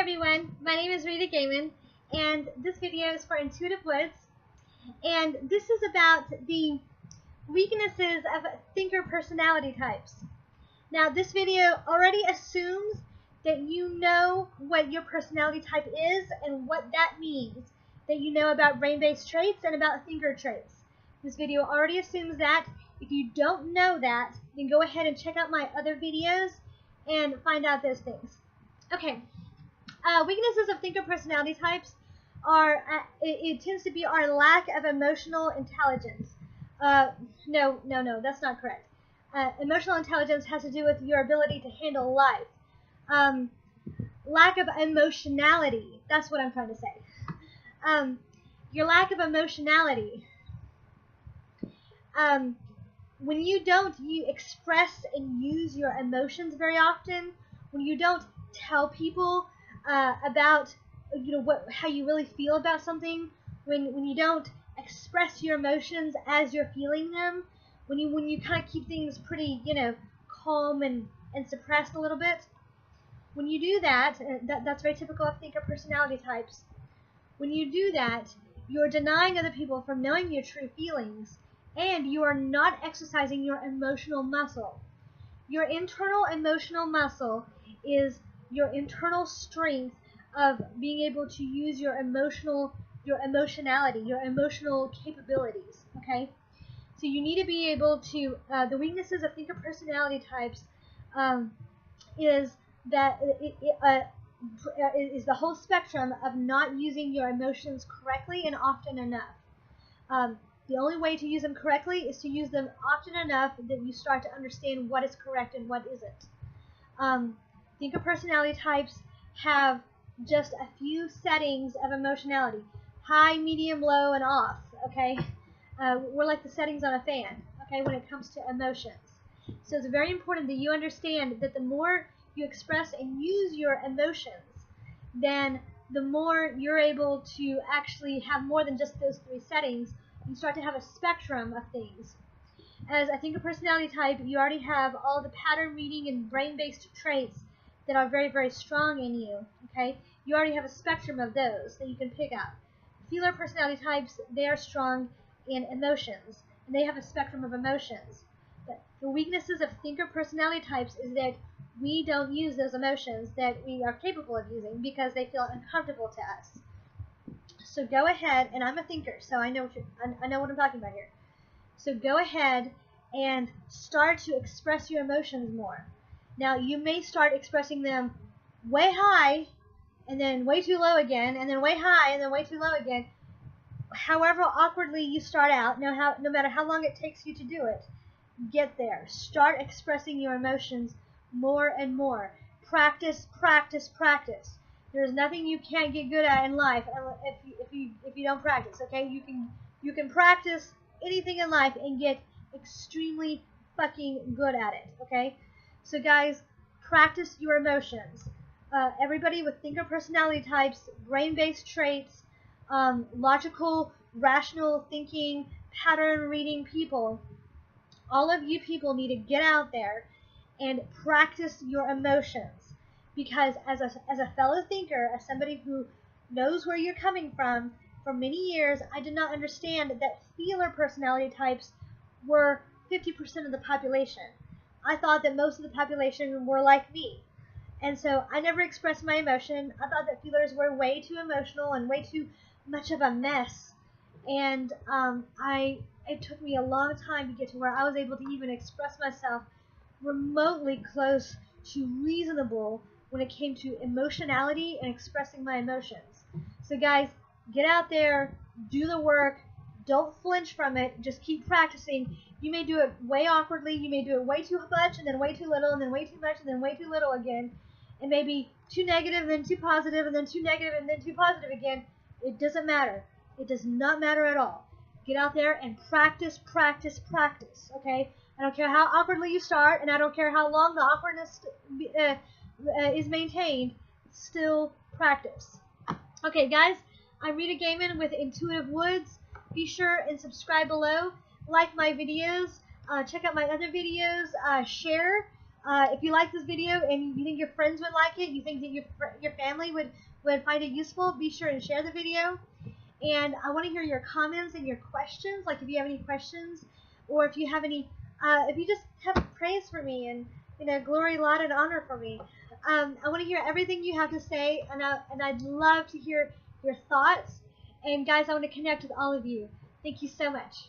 everyone, my name is Rita and this video is for Intuitive Woods, and this is about the weaknesses of thinker personality types. Now this video already assumes that you know what your personality type is and what that means, that you know about brain-based traits and about thinker traits. This video already assumes that. If you don't know that, then go ahead and check out my other videos and find out those things. Okay. Weaknesses of thinker personality types are, it tends to be our lack of emotional intelligence. No, that's not correct. Emotional intelligence has to do with your ability to handle life. Lack of emotionality, that's what I'm trying to say. Your lack of emotionality. When you don't express and use your emotions very often, when you don't tell people about how you really feel about something, when you don't express your emotions as you're feeling them, when you kind of keep things pretty calm and suppressed a little bit, when you do that, that's very typical of thinker personality types. When you do that, you're denying other people from knowing your true feelings, and you are not exercising your emotional muscle. Your internal emotional muscle is your internal strength of being able to use your emotionality, your emotional capabilities, okay? So you need to be able to, the weaknesses of thinker personality types is that is the whole spectrum of not using your emotions correctly and often enough. The only way to use them correctly is to use them often enough that you start to understand what is correct and what isn't. Thinker personality types have just a few settings of emotionality: high, medium, low, and off. Okay, we're like the settings on a fan. Okay, when it comes to emotions. So it's very important that you understand that the more you express and use your emotions, then the more you're able to actually have more than just those three settings. You start to have a spectrum of things. As a thinker personality type, you already have all the pattern reading and brain-based traits that are very, very strong in you. Okay, you already have a spectrum of those that you can pick out. Feeler personality types, they are strong in emotions, and they have a spectrum of emotions. But the weaknesses of thinker personality types is that we don't use those emotions that we are capable of using because they feel uncomfortable to us. So go ahead, and I'm a thinker, so I know what I'm talking about here. So go ahead and start to express your emotions more. Now you may start expressing them way high, and then way too low again, and then way high, and then way too low again. However awkwardly you start out, no matter how long it takes you to do it, get there. Start expressing your emotions more and more. Practice, practice, practice. There's nothing you can't get good at in life if you don't practice. Okay, you can practice anything in life and get extremely fucking good at it. Okay, so guys, practice your emotions. Everybody with thinker personality types, brain-based traits, logical, rational thinking, pattern reading people, all of you people need to get out there and practice your emotions. Because as a fellow thinker, as somebody who knows where you're coming from, for many years I did not understand that feeler personality types were 50% of the population. I thought that most of the population were like me. And so I never expressed my emotion. I thought that feelers were way too emotional and way too much of a mess. And it took me a long time to get to where I was able to even express myself remotely close to reasonable when it came to emotionality and expressing my emotions. So guys, get out there, do the work, don't flinch from it, just keep practicing. You may do it way awkwardly, you may do it way too much, and then way too little, and then way too much, and then way too little again, and maybe too negative, then too positive, and then too negative, and then too positive again. It doesn't matter. It does not matter at all. Get out there and practice, practice, practice, okay? I don't care how awkwardly you start, and I don't care how long the awkwardness is maintained, still practice. Okay, guys, I'm Rita Gaiman with Intuitive Woods. Be sure and subscribe below, like my videos, check out my other videos, share. If you like this video and you think your friends would like it, you think that your family would find it useful, be sure and share the video. And I want to hear your comments and your questions, like if you have any questions, or if you have any, if you just have praise for me and glory, laud, and honor for me. I want to hear everything you have to say, and I'd love to hear your thoughts. And guys, I want to connect with all of you. Thank you so much.